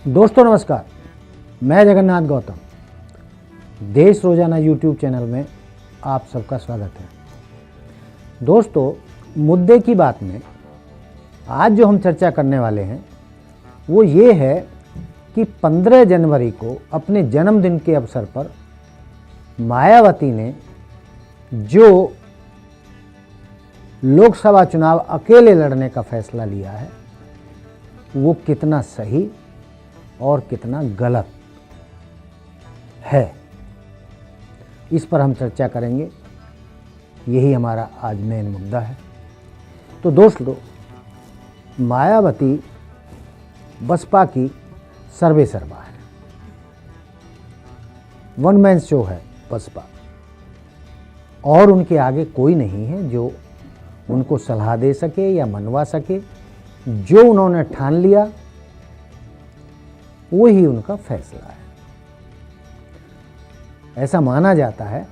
दोस्तों नमस्कार, मैं जगन्नाथ गौतम, देश रोजाना यूट्यूब चैनल में आप सबका स्वागत है। दोस्तों, मुद्दे की बात में आज जो हम चर्चा करने वाले हैं वो ये है कि 15 जनवरी को अपने जन्मदिन के अवसर पर मायावती ने जो लोकसभा चुनाव अकेले लड़ने का फैसला लिया है वो कितना सही और कितना गलत है, इस पर हम चर्चा करेंगे। यही हमारा आज मेन मुद्दा है। तो दोस्तों, मायावती बसपा की सर्वे सर्वा है, वन मैन शो है बसपा, और उनके आगे कोई नहीं है जो उनको सलाह दे सके या मनवा सके। जो उन्होंने ठान लिया वही उनका फैसला है। ऐसा माना जाता है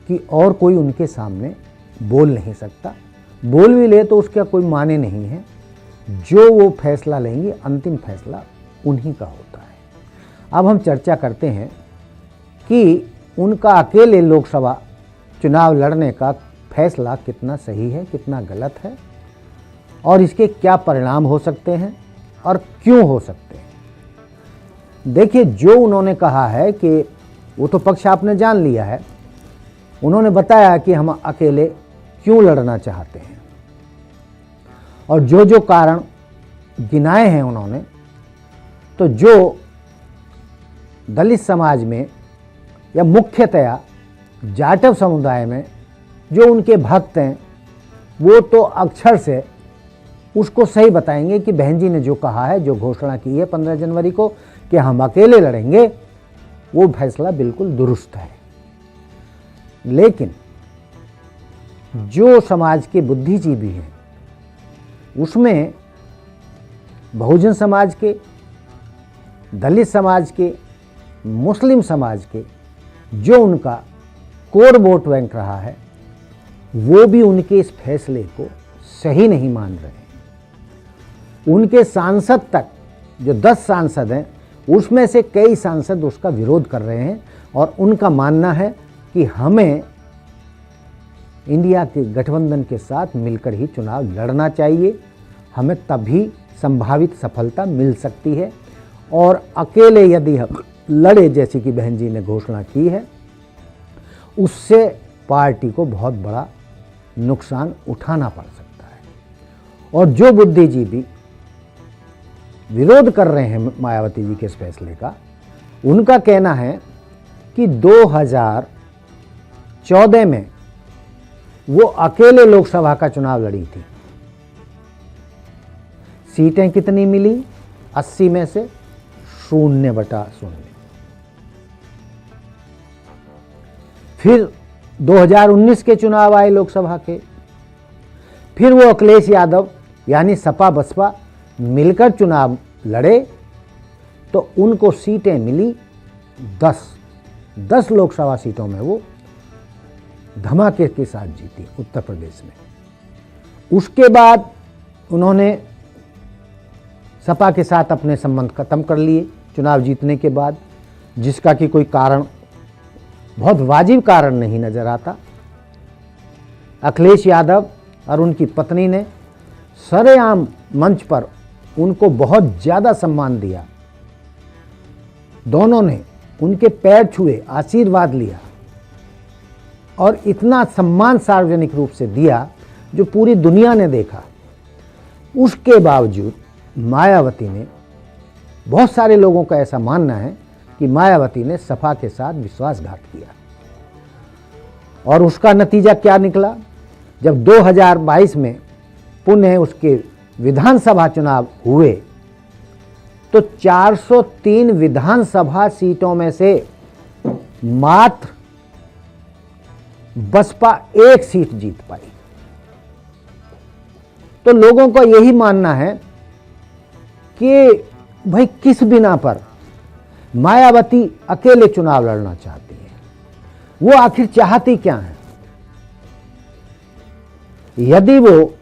कि और कोई उनके सामने बोल नहीं सकता, बोल भी ले तो उसका कोई माने नहीं है। जो वो फैसला लेंगे अंतिम फैसला उन्हीं का होता है। अब हम चर्चा करते हैं कि उनका अकेले लोकसभा चुनाव लड़ने का फैसला कितना सही है, कितना गलत है, और इसके क्या परिणाम हो सकते हैं और क्यों हो सकते हैं। देखिए, जो उन्होंने कहा है कि वो तो पक्ष आपने जान लिया है। उन्होंने बताया कि हम अकेले क्यों लड़ना चाहते हैं और जो जो कारण गिनाए हैं उन्होंने, तो जो दलित समाज में या मुख्यतया जाटव समुदाय में जो उनके भक्त हैं वो तो अक्षर से उसको सही बताएंगे कि बहन जी ने जो कहा है, जो घोषणा की है 15 जनवरी को कि हम अकेले लड़ेंगे, वो फैसला बिल्कुल दुरुस्त है। लेकिन जो समाज के बुद्धिजीवी हैं उसमें बहुजन समाज के, दलित समाज के, मुस्लिम समाज के जो उनका कोर वोट बैंक रहा है वो भी उनके इस फैसले को सही नहीं मान रहे हैं। उनके सांसद तक, जो 10 सांसद हैं उसमें से कई सांसद उसका विरोध कर रहे हैं और उनका मानना है कि हमें इंडिया के गठबंधन के साथ मिलकर ही चुनाव लड़ना चाहिए, हमें तभी संभावित सफलता मिल सकती है। और अकेले यदि हम लड़े, जैसे कि बहन जी ने घोषणा की है, उससे पार्टी को बहुत बड़ा नुकसान उठाना पड़ सकता है। और जो बुद्धिजीवी विरोध कर रहे हैं मायावती जी के इस फैसले का, उनका कहना है कि 2014 में वो अकेले लोकसभा का चुनाव लड़ी थी। सीटें कितनी मिली? 80 में से 0/0। फिर 2019 के चुनाव आए लोकसभा के, फिर वो अखिलेश यादव यानी सपा बसपा मिलकर चुनाव लड़े तो उनको सीटें मिली 10 लोकसभा सीटों में वो धमाके के साथ जीती उत्तर प्रदेश में। उसके बाद उन्होंने सपा के साथ अपने संबंध खत्म कर लिए चुनाव जीतने के बाद, जिसका कि कोई कारण, बहुत वाजिब कारण नहीं नजर आता। अखिलेश यादव और उनकी पत्नी ने सरेआम मंच पर उनको बहुत ज़्यादा सम्मान दिया। दोनों ने उनके पैर छुए, आशीर्वाद लिया और इतना सम्मान सार्वजनिक रूप से दिया जो पूरी दुनिया ने देखा। उसके बावजूद मायावती ने, बहुत सारे लोगों का ऐसा मानना है कि मायावती ने सपा के साथ विश्वासघात किया। और उसका नतीजा क्या निकला? जब 2022 में पुनः उसके विधानसभा चुनाव हुए तो 403 विधानसभा सीटों में से मात्र बसपा 1 सीट जीत पाई। तो लोगों को यही मानना है कि भाई किस बिना पर मायावती अकेले चुनाव लड़ना चाहती है, वो आखिर चाहती क्या है। यदि वो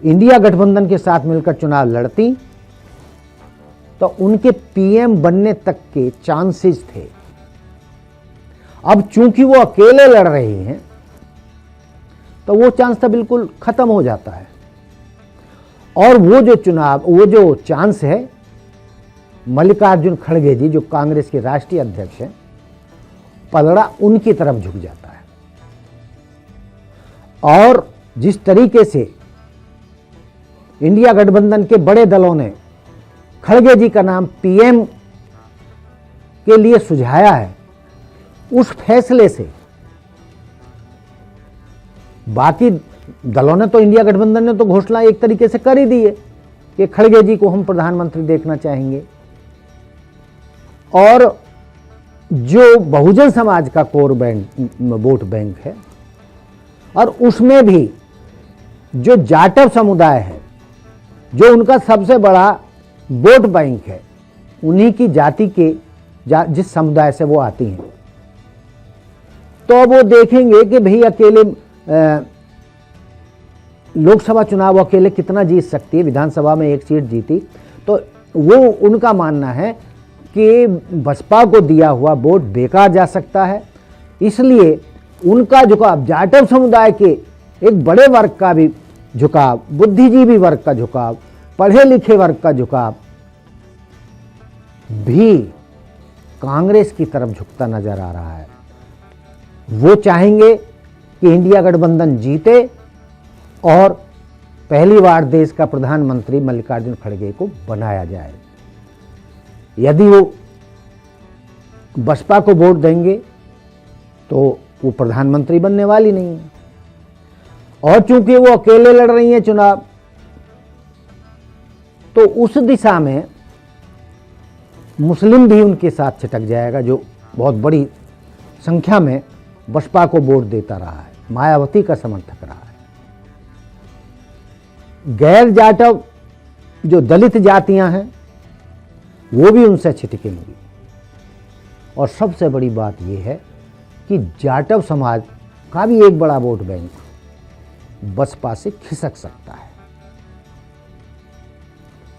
इंडिया गठबंधन के साथ मिलकर चुनाव लड़ती तो उनके पीएम बनने तक के चांसेस थे। अब चूंकि वो अकेले लड़ रही हैं तो वो चांस तो बिल्कुल खत्म हो जाता है, और वो जो चांस है, मल्लिकार्जुन खड़गे जी जो कांग्रेस के राष्ट्रीय अध्यक्ष हैं, पलड़ा उनकी तरफ झुक जाता है। और जिस तरीके से इंडिया गठबंधन के बड़े दलों ने खड़गे जी का नाम पीएम के लिए सुझाया है, उस फैसले से बाकी दलों ने तो, इंडिया गठबंधन ने तो घोषणा एक तरीके से कर ही दी है कि खड़गे जी को हम प्रधानमंत्री देखना चाहेंगे। और जो बहुजन समाज का कोर वोट बैंक है, और उसमें भी जो जाटव समुदाय है, जो उनका सबसे बड़ा वोट बैंक है, उन्हीं की जाति के जिस समुदाय से वो आती हैं, तो वो देखेंगे कि भाई अकेले लोकसभा चुनाव अकेले कितना जीत सकती है, विधानसभा में एक सीट जीती, तो वो उनका मानना है कि बसपा को दिया हुआ वोट बेकार जा सकता है। इसलिए उनका झुकाव, जाटव समुदाय के एक बड़े वर्ग का भी झुकाव, बुद्धिजीवी वर्ग का झुकाव, पढ़े लिखे वर्ग का झुकाव भी कांग्रेस की तरफ झुकता नजर आ रहा है। वो चाहेंगे कि इंडिया गठबंधन जीते और पहली बार देश का प्रधानमंत्री मल्लिकार्जुन खड़गे को बनाया जाए। यदि वो बसपा को वोट देंगे तो वो प्रधानमंत्री बनने वाली नहीं है, और चूंकि वो अकेले लड़ रही हैं चुनाव, तो उस दिशा में मुस्लिम भी उनके साथ छिटक जाएगा, जो बहुत बड़ी संख्या में बसपा को वोट देता रहा है, मायावती का समर्थक रहा है। गैर जाटव जो दलित जातियां हैं वो भी उनसे छिटकेंगी। और सबसे बड़ी बात यह है कि जाटव समाज का भी एक बड़ा वोट बैंक बसपा से खिसक सकता है।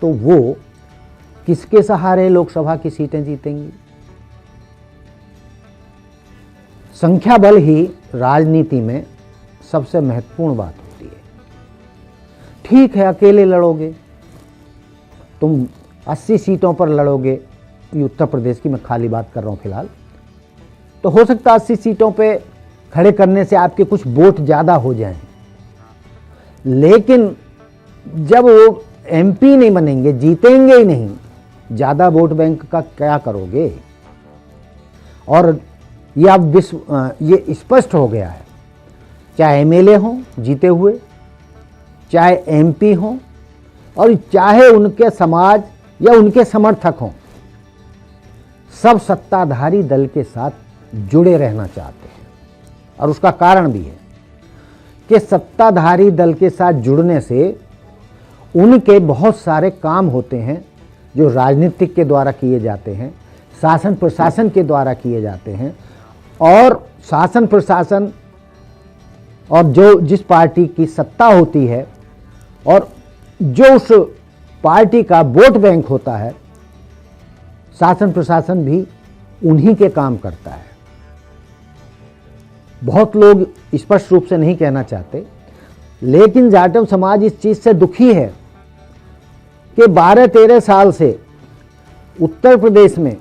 तो वो किसके सहारे लोकसभा की सीटें जीतेंगी? संख्या बल ही राजनीति में सबसे महत्वपूर्ण बात होती है। ठीक है, अकेले लड़ोगे, तुम 80 सीटों पर लड़ोगे, ये उत्तर प्रदेश की मैं खाली बात कर रहा हूं फिलहाल, तो हो सकता है 80 सीटों पे खड़े करने से आपके कुछ वोट ज़्यादा हो जाएं, लेकिन जब वो एमपी नहीं बनेंगे, जीतेंगे ही नहीं, ज़्यादा वोट बैंक का क्या करोगे? और ये अब ये स्पष्ट हो गया है, चाहे एमएलए हों जीते हुए, चाहे एमपी हों, और चाहे उनके समाज या उनके समर्थक हों, सब सत्ताधारी दल के साथ जुड़े रहना चाहते हैं। और उसका कारण भी है कि सत्ताधारी दल के साथ जुड़ने से उनके बहुत सारे काम होते हैं जो राजनीतिक के द्वारा किए जाते हैं, शासन प्रशासन के द्वारा किए जाते हैं, और शासन प्रशासन और जो जिस पार्टी की सत्ता होती है और जो उस पार्टी का वोट बैंक होता है, शासन प्रशासन भी उन्हीं के काम करता है। बहुत लोग स्पष्ट रूप से नहीं कहना चाहते, लेकिन जाटव समाज इस चीज से दुखी है कि 12-13 साल से उत्तर प्रदेश में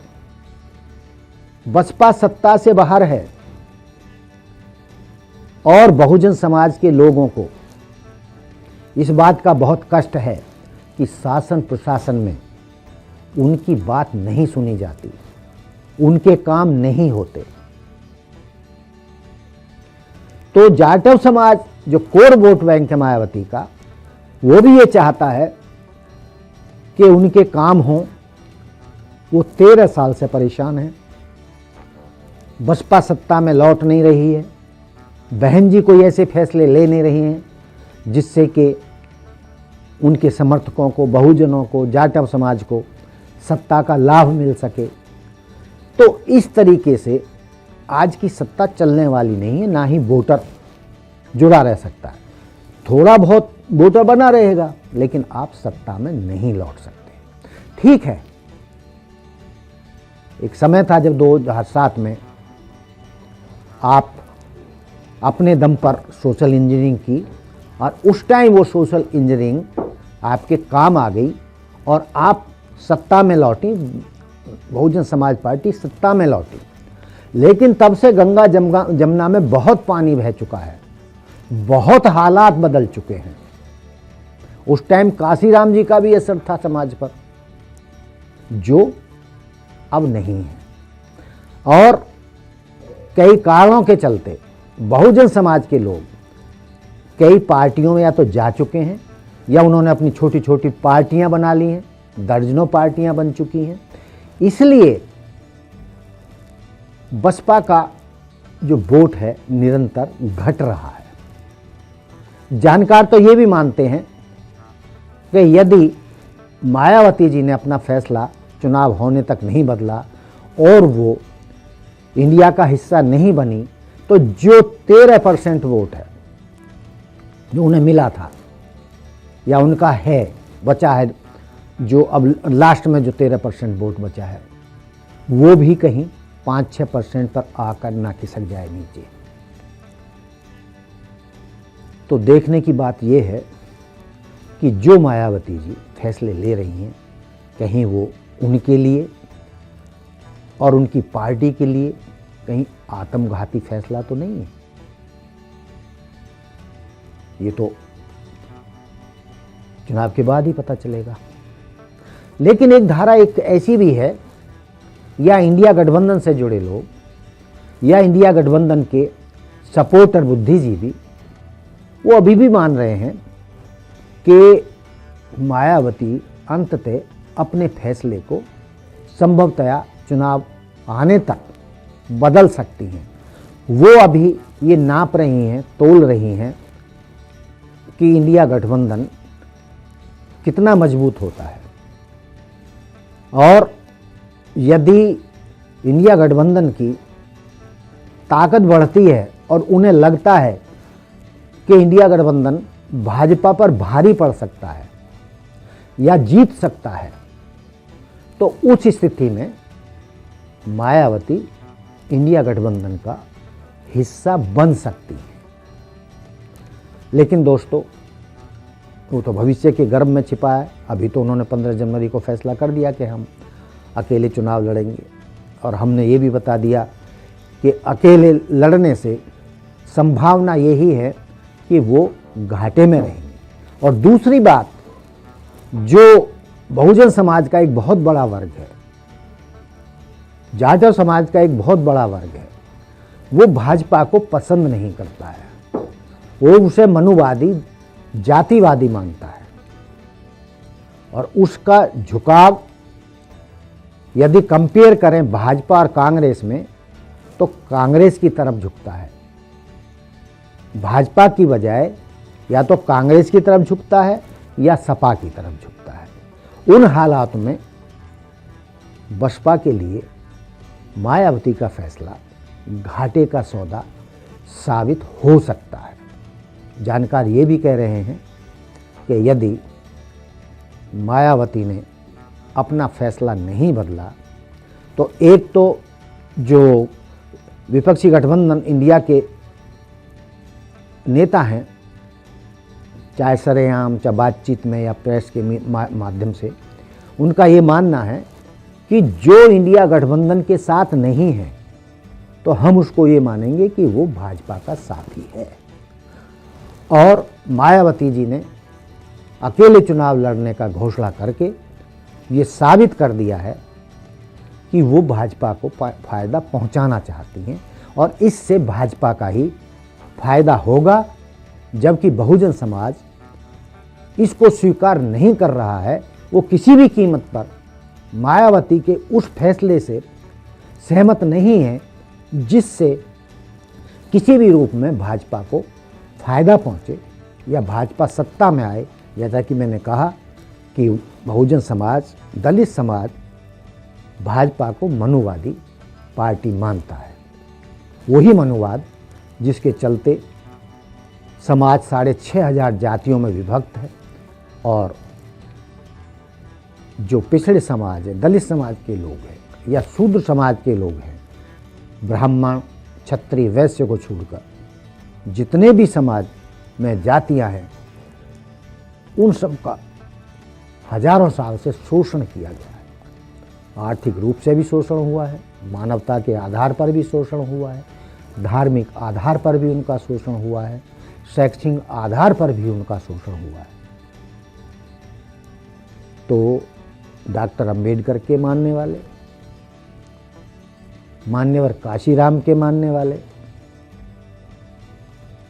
बसपा सत्ता से बाहर है, और बहुजन समाज के लोगों को इस बात का बहुत कष्ट है कि शासन प्रशासन में उनकी बात नहीं सुनी जाती, उनके काम नहीं होते। तो जाटव समाज जो कोर वोट बैंक है मायावती का, वो भी ये चाहता है कि उनके काम हों। वो 13 साल से परेशान है, बसपा सत्ता में लौट नहीं रही है, बहन जी कोई ऐसे फैसले ले नहीं रही हैं जिससे कि उनके समर्थकों को, बहुजनों को, जाटव समाज को सत्ता का लाभ मिल सके। तो इस तरीके से आज की सत्ता चलने वाली नहीं है, ना ही वोटर जुड़ा रह सकता है। थोड़ा बहुत वोटर बना रहेगा, लेकिन आप सत्ता में नहीं लौट सकते। ठीक है, एक समय था जब 2007 में आप अपने दम पर सोशल इंजीनियरिंग की और उस टाइम वो सोशल इंजीनियरिंग आपके काम आ गई और आप सत्ता में लौटी, बहुजन समाज पार्टी सत्ता में लौटी। लेकिन तब से गंगा जमुना में बहुत पानी बह चुका है, बहुत हालात बदल चुके हैं। उस टाइम काशीराम जी का भी असर था समाज पर, जो अब नहीं है। और कई कारणों के चलते बहुजन समाज के लोग कई पार्टियों में या तो जा चुके हैं या उन्होंने अपनी छोटी छोटी पार्टियां बना ली हैं, दर्जनों पार्टियां बन चुकी हैं। इसलिए बसपा का जो वोट है निरंतर घट रहा है। जानकार तो ये भी मानते हैं कि यदि मायावती जी ने अपना फैसला चुनाव होने तक नहीं बदला और वो इंडिया का हिस्सा नहीं बनी, तो जो 13% वोट है जो उन्हें मिला था या उनका है बचा है, जो अब लास्ट में जो 13% वोट बचा है, वो भी कहीं 5-6% पर आकर ना खिसक जाए नीचे। तो देखने की बात यह है कि जो मायावती जी फैसले ले रही हैं, कहीं वो उनके लिए और उनकी पार्टी के लिए कहीं आत्मघाती फैसला तो नहीं है। ये तो चुनाव के बाद ही पता चलेगा। लेकिन एक धारा एक ऐसी भी है, या इंडिया गठबंधन से जुड़े लोग या इंडिया गठबंधन के सपोर्टर बुद्धिजीवी वो अभी भी मान रहे हैं कि मायावती अंततः अपने फैसले को संभवतया चुनाव आने तक बदल सकती हैं। वो अभी ये नाप रही हैं, तोल रही हैं कि इंडिया गठबंधन कितना मजबूत होता है, और यदि इंडिया गठबंधन की ताकत बढ़ती है और उन्हें लगता है कि इंडिया गठबंधन भाजपा पर भारी पड़ सकता है या जीत सकता है, तो उस स्थिति में मायावती इंडिया गठबंधन का हिस्सा बन सकती है। लेकिन दोस्तों, वो तो भविष्य के गर्भ में छिपा है। अभी तो उन्होंने 15 जनवरी को फैसला कर दिया कि हम अकेले चुनाव लड़ेंगे, और हमने ये भी बता दिया कि अकेले लड़ने से संभावना यही है कि वो घाटे में रहेंगे। और दूसरी बात, जो बहुजन समाज का एक बहुत बड़ा वर्ग है, जाट समाज का एक बहुत बड़ा वर्ग है, वो भाजपा को पसंद नहीं करता है। वो उसे मनुवादी, जातिवादी मानता है, और उसका झुकाव यदि कंपेयर करें भाजपा और कांग्रेस में, तो कांग्रेस की तरफ झुकता है। भाजपा की बजाय या तो कांग्रेस की तरफ झुकता है या सपा की तरफ झुकता है। उन हालात में बसपा के लिए मायावती का फैसला घाटे का सौदा साबित हो सकता है। जानकार ये भी कह रहे हैं कि यदि मायावती ने अपना फैसला नहीं बदला, तो एक तो जो विपक्षी गठबंधन इंडिया के नेता हैं, चाहे सरेआम, चाहे बातचीत में या प्रेस के माध्यम से, उनका ये मानना है कि जो इंडिया गठबंधन के साथ नहीं है, तो हम उसको ये मानेंगे कि वो भाजपा का साथी है। और मायावती जी ने अकेले चुनाव लड़ने का घोषणा करके ये साबित कर दिया है कि वो भाजपा को फायदा पहुंचाना चाहती हैं, और इससे भाजपा का ही फायदा होगा। जबकि बहुजन समाज इसको स्वीकार नहीं कर रहा है, वो किसी भी कीमत पर मायावती के उस फैसले से सहमत नहीं है जिससे किसी भी रूप में भाजपा को फायदा पहुंचे या भाजपा सत्ता में आए। जैसा कि मैंने कहा कि बहुजन समाज, दलित समाज भाजपा को मनुवादी पार्टी मानता है। वही मनुवाद जिसके चलते समाज 6,500 जातियों में विभक्त है और जो पिछड़े समाज है, दलित समाज के लोग हैं या शूद्र समाज के लोग हैं, ब्राह्मण, क्षत्रिय, वैश्य को छोड़कर जितने भी समाज में जातियां हैं, उन सब का हजारों साल से शोषण किया गया है। आर्थिक रूप से भी शोषण हुआ है, मानवता के आधार पर भी शोषण हुआ है, धार्मिक आधार पर भी उनका शोषण हुआ है, शैक्षणिक आधार पर भी उनका शोषण हुआ है। तो डॉक्टर अंबेडकर के मानने वाले, मान्यवर काशीराम के मानने वाले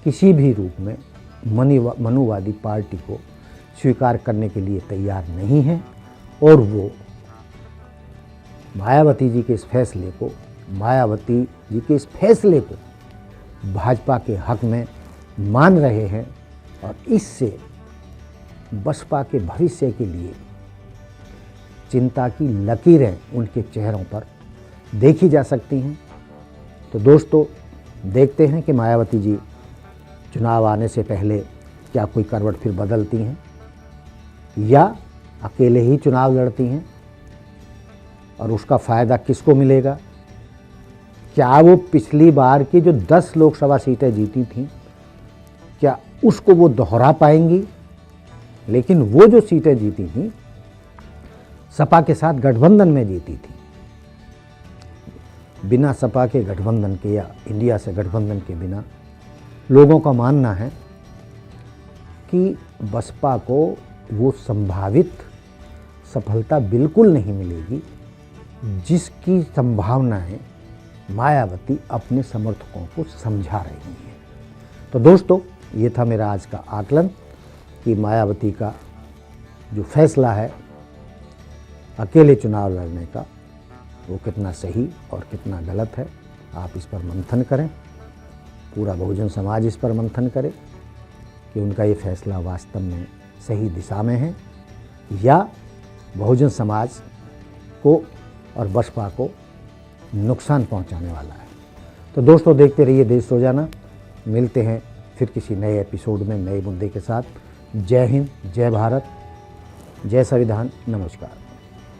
किसी भी रूप में मनुवादी पार्टी को स्वीकार करने के लिए तैयार नहीं है और वो मायावती जी के इस फैसले को भाजपा के हक में मान रहे हैं और इससे बसपा के भविष्य के लिए चिंता की लकीरें उनके चेहरों पर देखी जा सकती हैं। तो दोस्तों, देखते हैं कि मायावती जी चुनाव आने से पहले क्या कोई करवट फिर बदलती हैं या अकेले ही चुनाव लड़ती हैं और उसका फ़ायदा किसको मिलेगा। क्या वो पिछली बार की जो 10 लोकसभा सीटें जीती थीं, क्या उसको वो दोहरा पाएंगी। लेकिन वो जो सीटें जीती थीं सपा के साथ गठबंधन में जीती थी, बिना सपा के गठबंधन के या इंडिया से गठबंधन के बिना लोगों का मानना है कि बसपा को वो संभावित सफलता बिल्कुल नहीं मिलेगी जिसकी संभावनाएं मायावती अपने समर्थकों को समझा रही हैं। तो दोस्तों, ये था मेरा आज का आकलन कि मायावती का जो फैसला है अकेले चुनाव लड़ने का, वो कितना सही और कितना गलत है। आप इस पर मंथन करें, पूरा बहुजन समाज इस पर मंथन करे कि उनका ये फैसला वास्तव में सही दिशा में है या बहुजन समाज को और बसपा को नुकसान पहुंचाने वाला है। तो दोस्तों, देखते रहिए देश रोजाना। मिलते हैं फिर किसी नए एपिसोड में नए मुद्दे के साथ। जय हिंद, जय भारत, जय संविधान, नमस्कार।